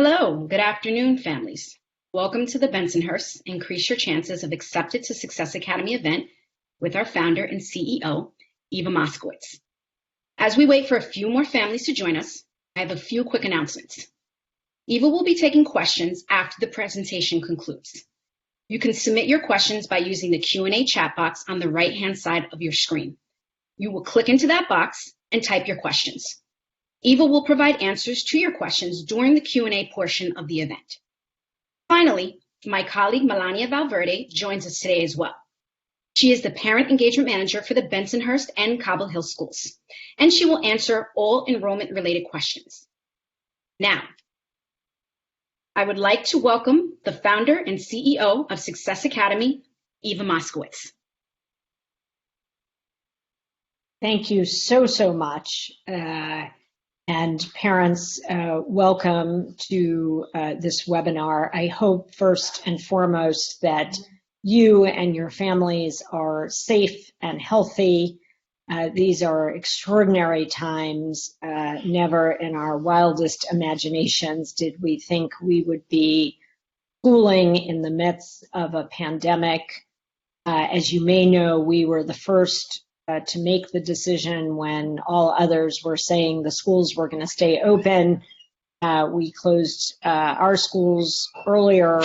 Hello, good afternoon, families. Welcome to the Bensonhurst Increase Your Chances of Accepted to Success Academy event with our founder and CEO, Eva Moskowitz. As we wait for a few more families to join us, I have a few quick announcements. Eva will be taking questions after the presentation concludes. You can submit your questions by using the Q&A chat box on the right-hand side of your screen. You will click into that box and type your questions. Eva will provide answers to your questions during the Q&A portion of the event. Finally, my colleague Melania Valverde joins us today as well. She is the Parent Engagement Manager for the Bensonhurst and Cobble Hill schools, and she will answer all enrollment-related questions. Now, I would like to welcome the founder and CEO of Success Academy, Eva Moskowitz. Thank you so much. And parents, welcome to this webinar. I hope first and foremost that you and your families are safe and healthy. These are extraordinary times. Never in our wildest imaginations did we think we would be schooling in the midst of a pandemic. As you may know, we were the first to make the decision when all others were saying the schools were going to stay open. We closed our schools earlier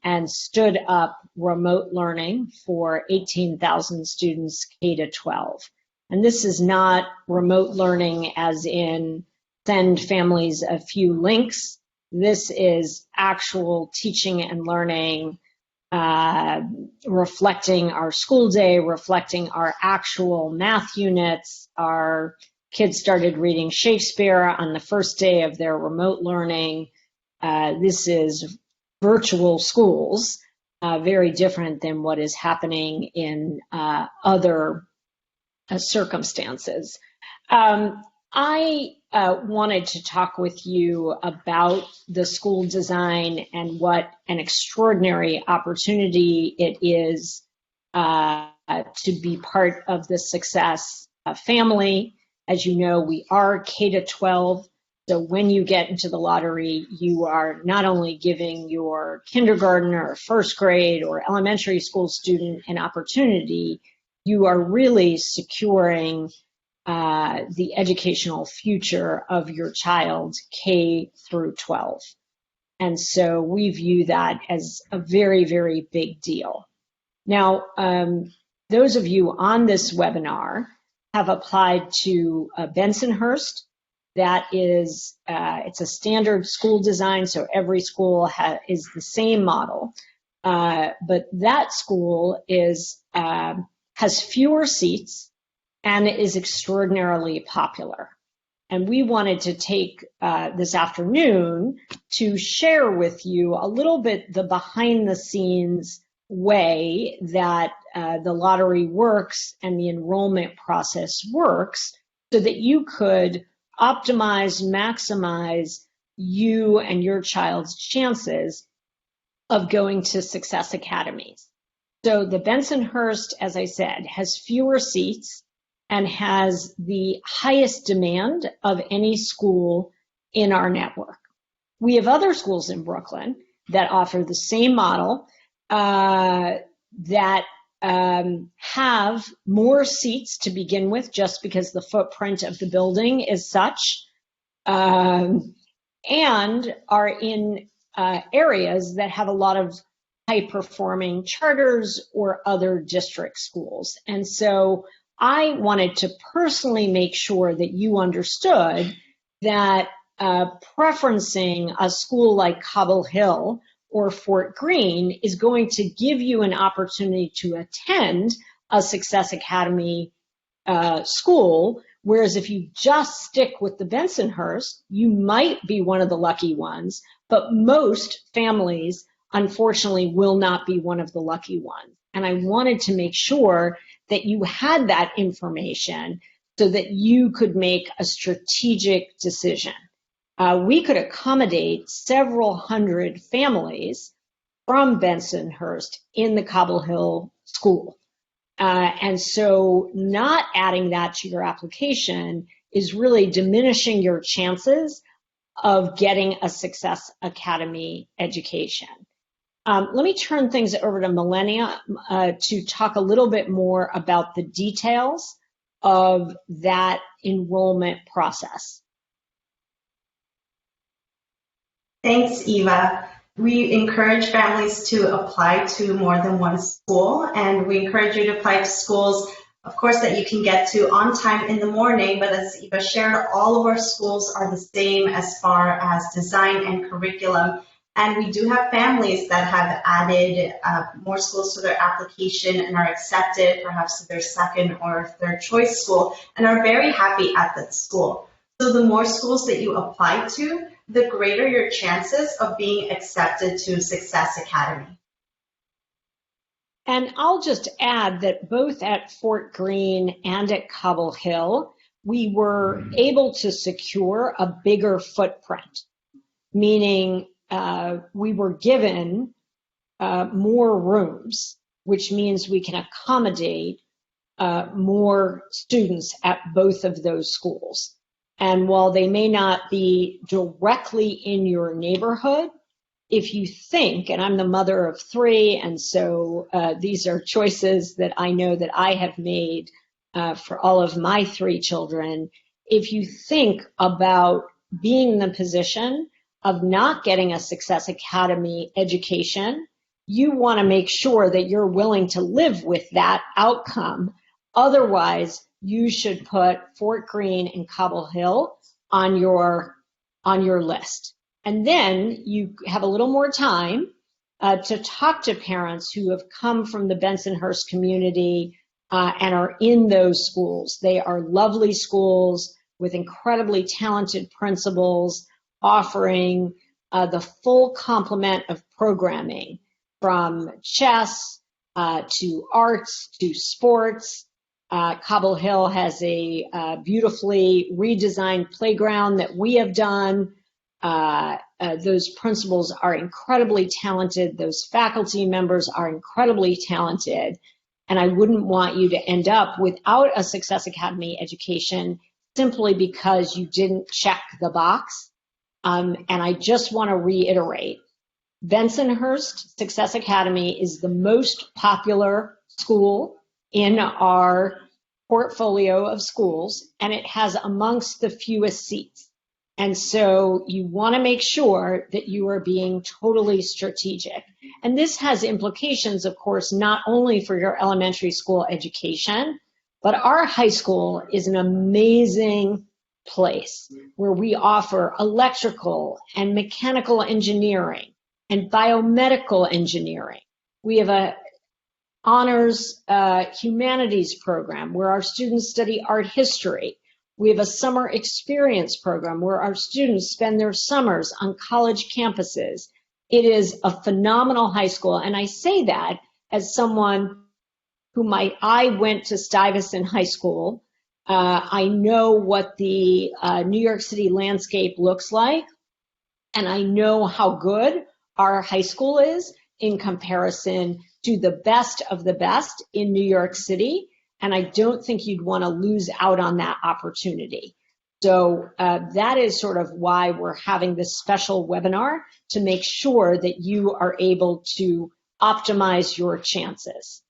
and stood up remote learning for 18,000 students K to 12. And this is not remote learning as in send families a few links. This is actual teaching and learning, reflecting our school day, reflecting our actual math units. Our kids started reading Shakespeare on the first day of their remote learning. This is virtual schools, very different than what is happening in other circumstances. I wanted to talk with you about the school design and what an extraordinary opportunity it is to be part of the Success family. As you know, we are K to 12. So when you get into the lottery, you are not only giving your kindergarten or first grade or elementary school student an opportunity, you are really securing the educational future of your child K through 12. And so we view that as a very big deal. Now, those of you on this webinar have applied to Bensonhurst. That is, it's a standard school design, so every school is the same model. But that school has fewer seats and is extraordinarily popular. And we wanted to take this afternoon to share with you a little bit the behind the scenes way that the lottery works and the enrollment process works so that you could optimize, maximize you and your child's chances of going to Success Academies. So the Bensonhurst, as I said, has fewer seats and has the highest demand of any school in our network. We have other schools in Brooklyn that offer the same model that have more seats to begin with, just because the footprint of the building is such, and are in areas that have a lot of high-performing charters or other district schools. And so I wanted to personally make sure that you understood that preferencing a school like Cobble Hill or Fort Greene is going to give you an opportunity to attend a Success Academy school, whereas if you just stick with the Bensonhurst, you might be one of the lucky ones, but most families, unfortunately, will not be one of the lucky ones. And I wanted to make sure that you had that information so that you could make a strategic decision. We could accommodate several hundred families from Bensonhurst in the Cobble Hill school. And so not adding that to your application is really diminishing your chances of getting a Success Academy education. Let me turn things over to Millennia to talk a little bit more about the details of that enrollment process. Thanks, Eva. We encourage families to apply to more than one school, and we encourage you to apply to schools, of course, that you can get to on time in the morning, but as Eva shared, all of our schools are the same as far as design and curriculum. And we do have families that have added more schools to their application and are accepted perhaps to their second or third choice school and are very happy at that school. So the more schools that you apply to, the greater your chances of being accepted to Success Academy. And I'll just add that both at Fort Greene and at Cobble Hill, we were able to secure a bigger footprint, meaning we were given more rooms, which means we can accommodate more students at both of those schools. And while they may not be directly in your neighborhood, if you think, and I'm the mother of 3, and so these are choices that I know that I have made for all of my 3 children, if you think about being in the position of not getting a Success Academy education, you want to make sure that you're willing to live with that outcome. Otherwise, you should put Fort Greene and Cobble Hill on your list. And then you have a little more time to talk to parents who have come from the Bensonhurst community and are in those schools. They are lovely schools with incredibly talented principals offering the full complement of programming from chess to arts to sports. Cobble Hill has a beautifully redesigned playground that we have done. Those principals are incredibly talented. Those faculty members are incredibly talented. And I wouldn't want you to end up without a Success Academy education simply because you didn't check the box. And I just want to reiterate, Bensonhurst Success Academy is the most popular school in our portfolio of schools, and it has amongst the fewest seats. And so you want to make sure that you are being totally strategic. And this has implications, of course, not only for your elementary school education, but our high school is an amazing place where we offer electrical and mechanical engineering and biomedical engineering. We have a honors humanities program where our students study art history. We have a summer experience program where our students spend their summers on college campuses. It is a phenomenal high school, and I say that as someone who I went to Stuyvesant High School. I know what the New York City landscape looks like, and I know how good our high school is in comparison to the best of the best in New York City, and I don't think you'd want to lose out on that opportunity. So that is sort of why we're having this special webinar, to make sure that you are able to optimize your chances.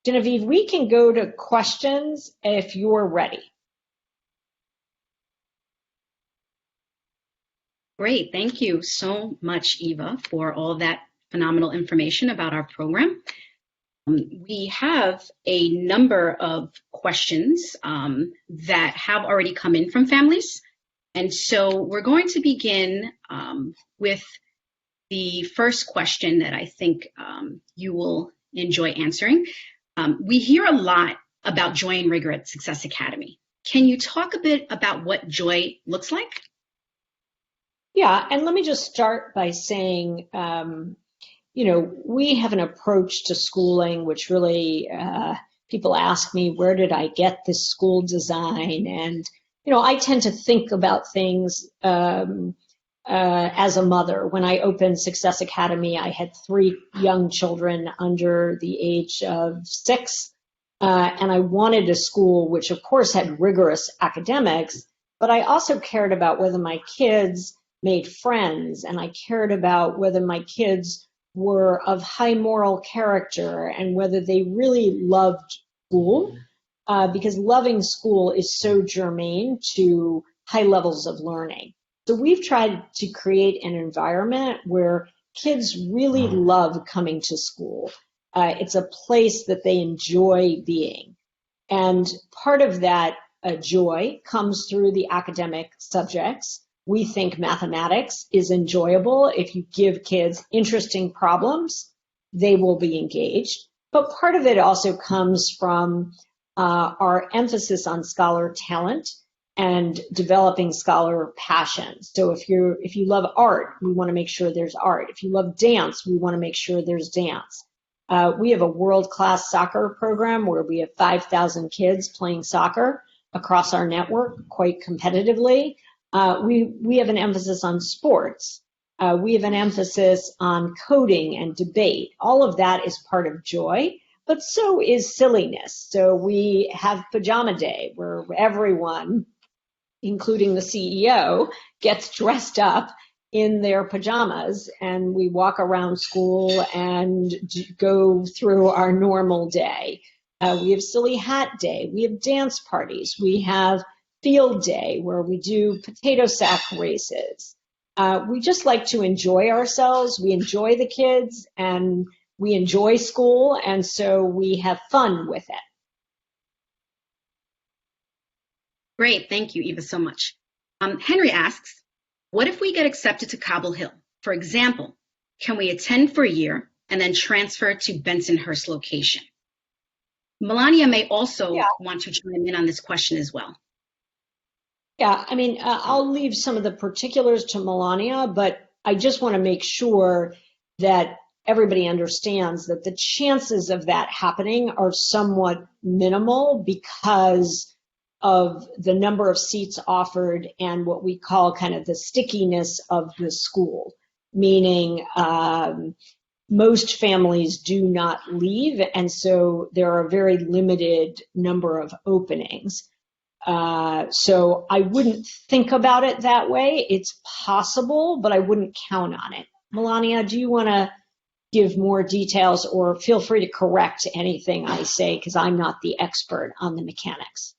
Genevieve, we can go to questions if you're ready. Great. Thank you so much, Eva, for all that phenomenal information about our program. We have a number of questions that have already come in from families. And so we're going to begin with the first question that I think you will enjoy answering. We hear a lot about joy and rigor at Success Academy. Can you talk a bit about what joy looks like? Yeah, and let me just start by saying, we have an approach to schooling which really, people ask me, where did I get this school design? And, I tend to think about things as a mother. When I opened Success Academy, I had 3 young children under the age of 6, and I wanted a school which, of course, had rigorous academics, but I also cared about whether my kids made friends, and I cared about whether my kids were of high moral character and whether they really loved school, because loving school is so germane to high levels of learning. So we've tried to create an environment where kids really love coming to school. It's a place that they enjoy being. And part of that joy comes through the academic subjects. We think mathematics is enjoyable. If you give kids interesting problems, they will be engaged. But part of it also comes from our emphasis on scholar talent and developing scholar passion. So if you love art, we want to make sure there's art. If you love dance, we want to make sure there's dance. We have a world-class soccer program where we have 5,000 kids playing soccer across our network quite competitively. We have an emphasis on sports. We have an emphasis on coding and debate. All of that is part of joy, but so is silliness. So we have Pajama Day, where everyone, including the CEO, gets dressed up in their pajamas, and we walk around school and go through our normal day. We have Silly Hat Day. We have dance parties. We have Field Day, where we do potato sack races. We just like to enjoy ourselves. We enjoy the kids, and we enjoy school, and so we have fun with it. Great. Thank you, Eva, so much. Henry asks, what if we get accepted to Cobble Hill? For example, can we attend for a year and then transfer to Bensonhurst location? Melania may also want to chime in on this question as well. Yeah, I mean, I'll leave some of the particulars to Melania, but I just want to make sure that everybody understands that the chances of that happening are somewhat minimal because of the number of seats offered and what we call kind of the stickiness of the school, meaning most families do not leave, and so there are a very limited number of openings. So I wouldn't think about it that way. It's possible, but I wouldn't count on it. Melania, do you want to give more details, or feel free to correct anything I say, because I'm not the expert on the mechanics.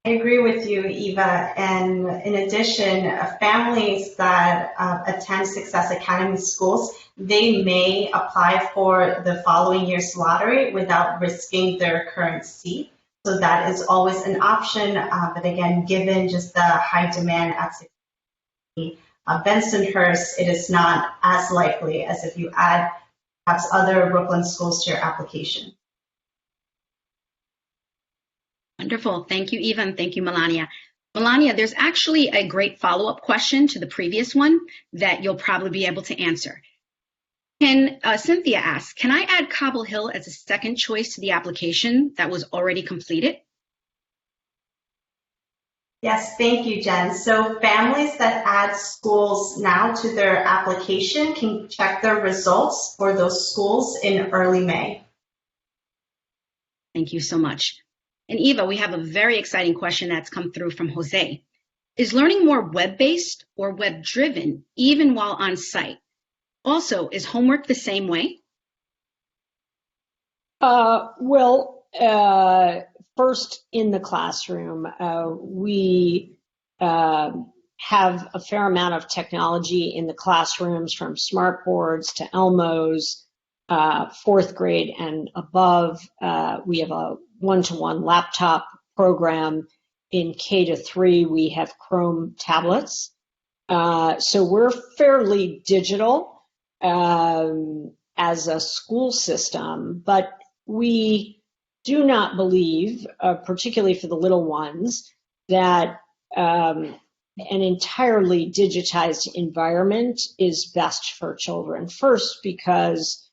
I agree with you, Eva. And in addition, families that attend Success Academy schools, they may apply for the following year's lottery without risking their current seat. So that is always an option. But again, given just the high demand at Bensonhurst, it is not as likely as if you add perhaps other Brooklyn schools to your application. Wonderful. Thank you, Eva, and thank you, Melania. Melania, there's actually a great follow-up question to the previous one that you'll probably be able to answer. Cynthia asks, can I add Cobble Hill as a second choice to the application that was already completed? Yes, thank you, Jen. So families that add schools now to their application can check their results for those schools in early May. Thank you so much. And Eva, we have a very exciting question that's come through from Jose. Is learning more web-based or web-driven even while on site? Also, is homework the same way? First, in the classroom, we have a fair amount of technology in the classrooms, from smart boards to Elmos, fourth grade and above. We have a one-to-one laptop program. In K-3, we have Chrome tablets. So we're fairly digital as a school system, but we do not believe, particularly for the little ones, that an entirely digitized environment is best for children. First, because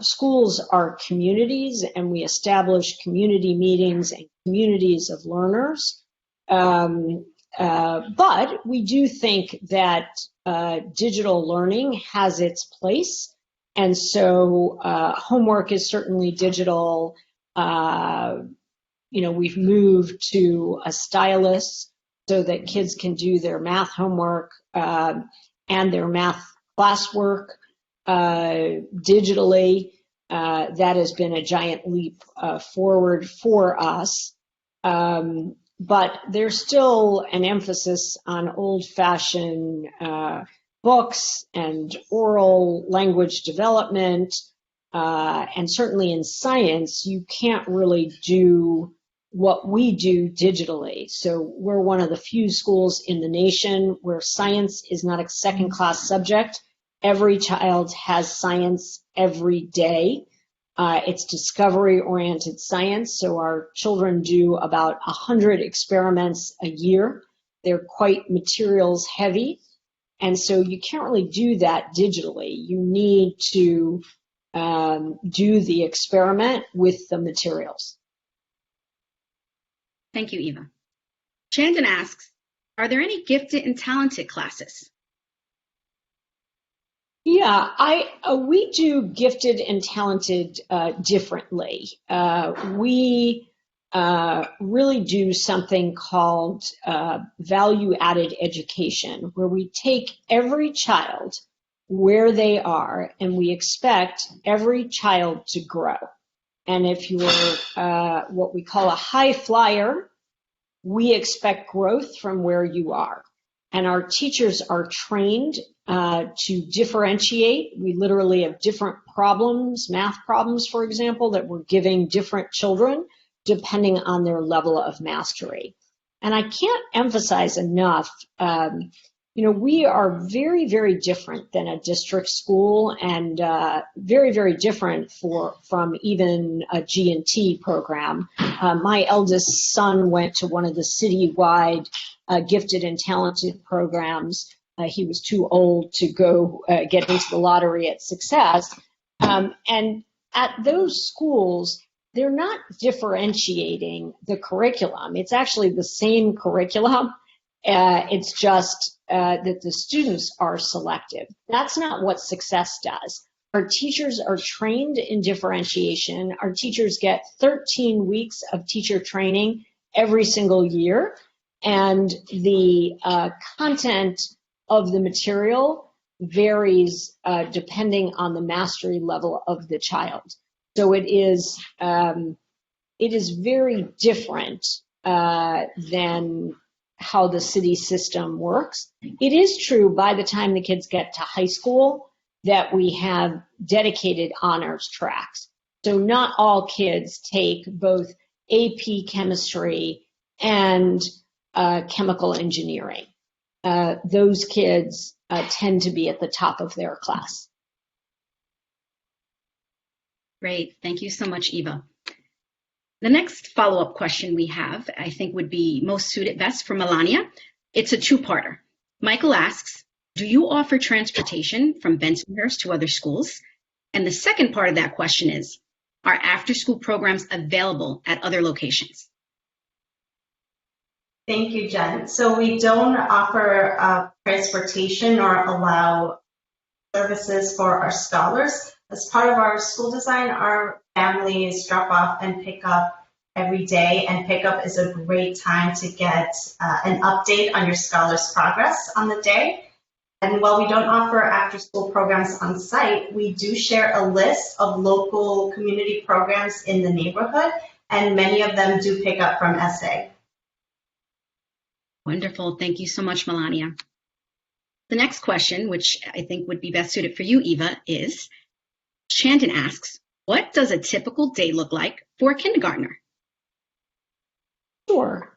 schools are communities, and we establish community meetings and communities of learners. But we do think that digital learning has its place. And so homework is certainly digital. We've moved to a stylus so that kids can do their math homework and their math classwork digitally. That has been a giant leap forward for us. But there's still an emphasis on old-fashioned books and oral language development. And certainly in science, you can't really do what we do digitally. So we're one of the few schools in the nation where science is not a second-class subject. Every child has science every day. It's discovery-oriented science, so our children do about 100 experiments a year. They're quite materials heavy, and so you can't really do that digitally. You need to do the experiment with the materials. Thank you, Eva. Shandon asks, are there any gifted and talented classes? Yeah, we do gifted and talented differently. We really do something called value-added education, where we take every child where they are and we expect every child to grow. And if you're what we call a high flyer, we expect growth from where you are. And our teachers are trained to differentiate. We literally have different problems, math problems, for example, that we're giving different children depending on their level of mastery. And I can't emphasize enough, we are very, very different than a district school and very, very different from even a G&T program. My eldest son went to one of the citywide gifted and talented programs. He was too old to go get into the lottery at Success. And at those schools, they're not differentiating the curriculum. It's actually the same curriculum. It's just that the students are selective. That's not what Success does. Our teachers are trained in differentiation. Our teachers get 13 weeks of teacher training every single year. And the content of the material varies depending on the mastery level of the child. So it is very different than how the city system works. It is true by the time the kids get to high school that we have dedicated honors tracks. So not all kids take both AP chemistry and chemical engineering. Those kids tend to be at the top of their class. Great. Thank you so much, Eva. The next follow-up question we have, I think, would be most suited best for Melania. It's a two-parter. Michael asks, do you offer transportation from Bensonhurst to other schools? And the second part of that question is, are after-school programs available at other locations? Thank you, Jen. So we don't offer transportation or allow services for our scholars. As part of our school design, our families drop off and pick up every day, and pickup is a great time to get an update on your scholar's progress on the day. And while we don't offer after-school programs on site, we do share a list of local community programs in the neighborhood, and many of them do pick up from SA. Wonderful. Thank you so much, Melania. The next question, which I think would be best suited for you, Eva, is Shandon asks, what does a typical day look like for a kindergartner? Sure.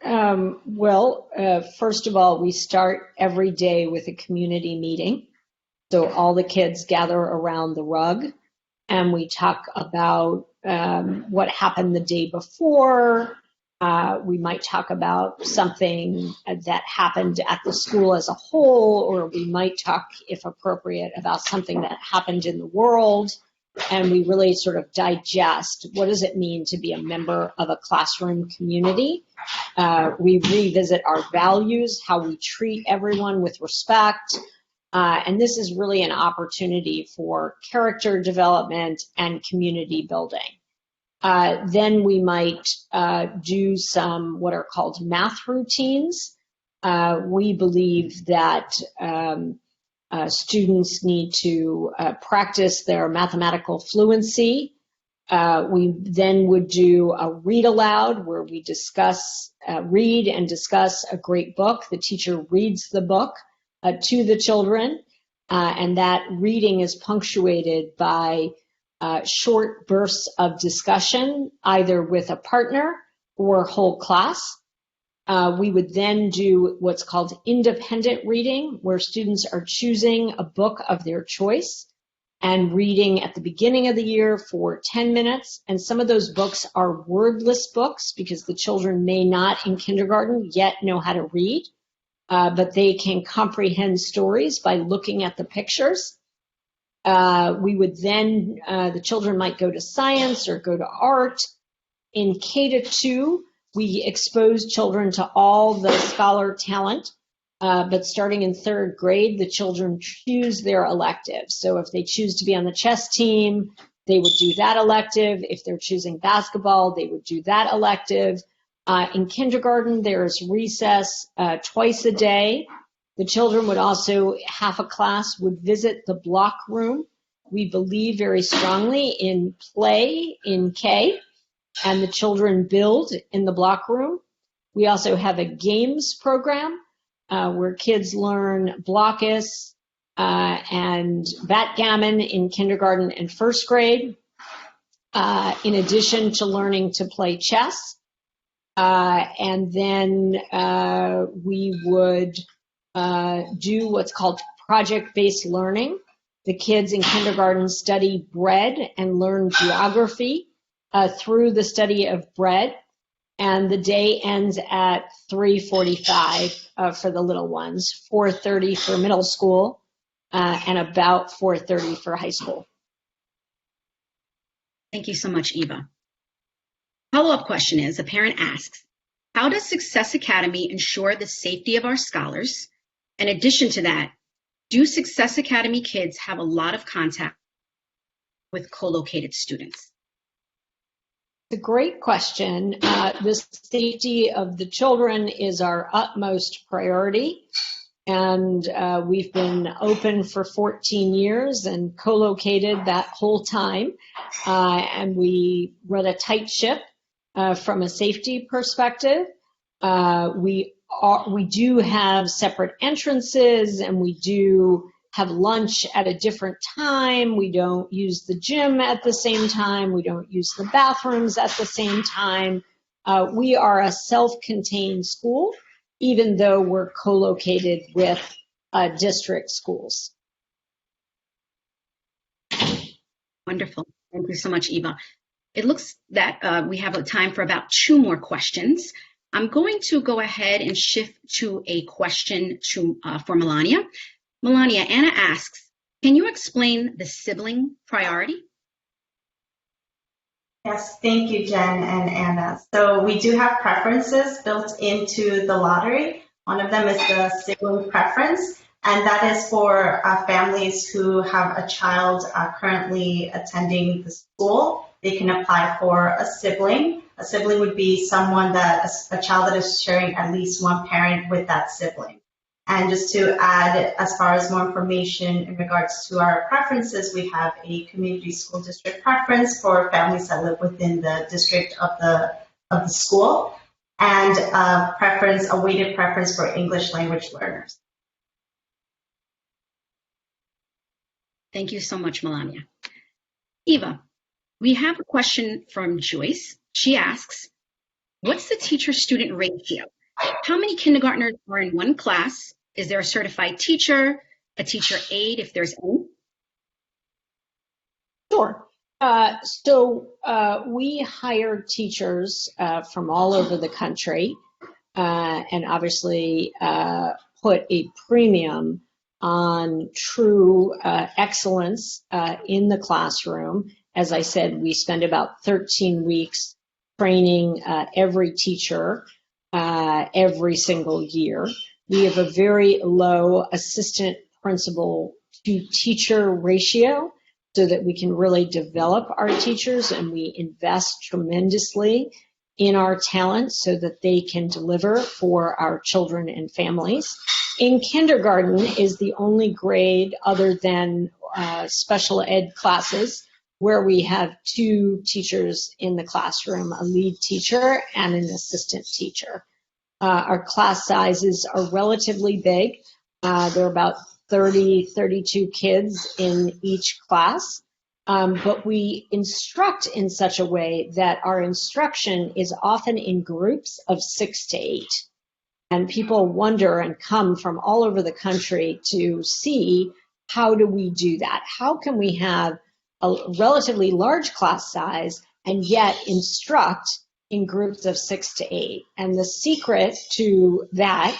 First of all, we start every day with a community meeting. So all the kids gather around the rug and we talk about what happened the day before. We might talk about something that happened at the school as a whole, or we might talk, if appropriate, about something that happened in the world. And we really sort of digest what does it mean to be a member of a classroom community. We revisit our values, how we treat everyone with respect. And this is really an opportunity for character development and community building. Then we might do some what are called math routines. We believe that students need to practice their mathematical fluency. We then would do a read aloud where we read and discuss a great book. The teacher reads the book to the children, and that reading is punctuated by short bursts of discussion, either with a partner or whole class. We would then do what's called independent reading, where students are choosing a book of their choice and reading at the beginning of the year for 10 minutes. And some of those books are wordless books because the children may not in kindergarten yet know how to read, but they can comprehend stories by looking at the pictures. We would then, the children might go to science or go to art. In K-2, we expose children to all the scholar talent, but starting in 3rd grade, the children choose their electives. So if they choose to be on the chess team, they would do that elective. If they're choosing basketball, they would do that elective. In kindergarten, there is recess twice a day. The children would also, half a class would visit the block room. We believe very strongly in play in K, and the children build in the block room. We also have a games program where kids learn blockus and backgammon in kindergarten and 1st grade, in addition to learning to play chess. And then we would do what's called project-based learning. The kids in kindergarten study bread and learn geography through the study of bread. And the day ends at 3:45 for the little ones, 4:30 for middle school, and about 4:30 for high school. Thank you so much, Eva. Follow-up question is, a parent asks, how does Success Academy ensure the safety of our scholars? In addition to that, do Success Academy kids have a lot of contact with co-located students? It's a great question. The safety of the children is our utmost priority. And we've been open for 14 years and co-located that whole time. And we run a tight ship from a safety perspective. We do have separate entrances, and we do have lunch at a different time. We don't use the gym at the same time. We don't use the bathrooms at the same time. We are a self-contained school, even though we're co-located with district schools. Wonderful. Thank you so much, Eva. It looks that we have a time for about 2 more questions. I'm going to go ahead and shift to a question for Melania. Melania, Anna asks, can you explain the sibling priority? Yes, thank you, Jen and Anna. So we do have preferences built into the lottery. One of them is the sibling preference, and that is for families who have a child currently attending the school. They can apply for a sibling. A sibling would be someone a child that is sharing at least one parent with that sibling. And just to add, as far as more information in regards to our preferences, we have a community school district preference for families that live within the district of the school, and a weighted preference for English language learners. Thank you so much, Melania. Eva, we have a question from Joyce. She asks, what's the teacher-student ratio? How many kindergartners are in one class? Is there a certified teacher, a teacher aide, if there's any? Sure. So we hire teachers from all over the country and obviously put a premium on true excellence in the classroom. As I said, we spend about 13 weeks training every teacher every single year. We have a very low assistant principal to teacher ratio so that we can really develop our teachers, and we invest tremendously in our talent so that they can deliver for our children and families. In kindergarten is the only grade other than special ed classes where we have 2 teachers in the classroom, a lead teacher and an assistant teacher. Our class sizes are relatively big. There are about 32 kids in each class. But we instruct in such a way that our instruction is often in groups of 6 to 8. And people wonder and come from all over the country to see, how do we do that? How can we have a relatively large class size and yet instruct in groups of 6 to 8? And the secret to that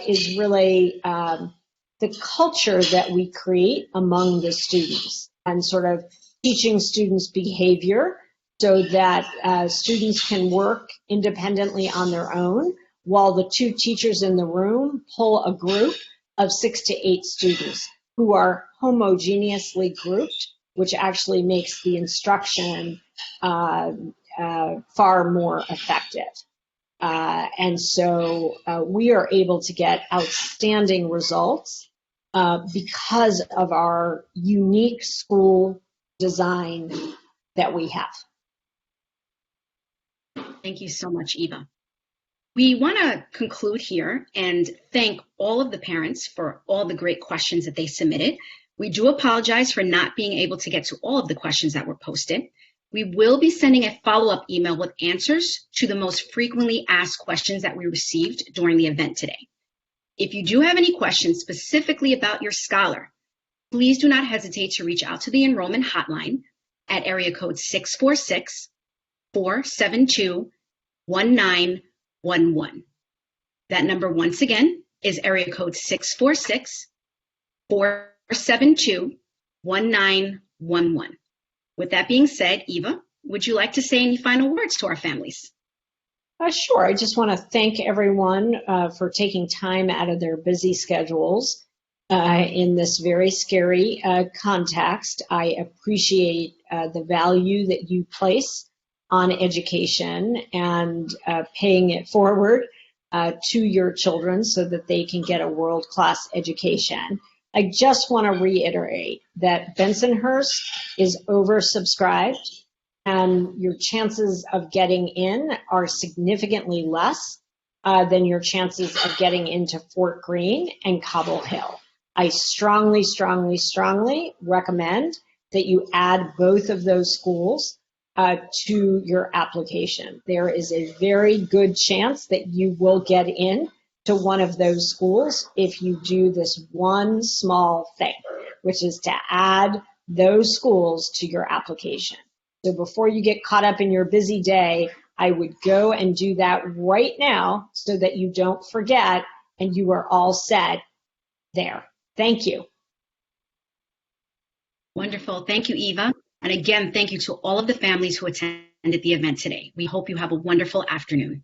is really the culture that we create among the students, and sort of teaching students behavior so that students can work independently on their own, while the 2 teachers in the room pull a group of 6 to 8 students who are homogeneously grouped, which actually makes the instruction far more effective. And so we are able to get outstanding results because of our unique school design that we have. Thank you so much, Eva. We want to conclude here and thank all of the parents for all the great questions that they submitted. We do apologize for not being able to get to all of the questions that were posted. We will be sending a follow-up email with answers to the most frequently asked questions that we received during the event today. If you do have any questions specifically about your scholar, please do not hesitate to reach out to the enrollment hotline at area code 646-472-1911. That number once again is area code 646-472-1911. With that being said, Eva, would you like to say any final words to our families? Sure. I just want to thank everyone for taking time out of their busy schedules in this very scary context. I appreciate the value that you place on education and paying it forward to your children so that they can get a world-class education. I just want to reiterate that Bensonhurst is oversubscribed, and your chances of getting in are significantly less than your chances of getting into Fort Greene and Cobble Hill. I strongly, strongly, strongly recommend that you add both of those schools to your application. There is a very good chance that you will get in to one of those schools if you do this one small thing, which is to add those schools to your application. So before you get caught up in your busy day, I would go and do that right now so that you don't forget and you are all set there. Thank you. Wonderful. Thank you, Eva. And again, thank you to all of the families who attended the event today. We hope you have a wonderful afternoon.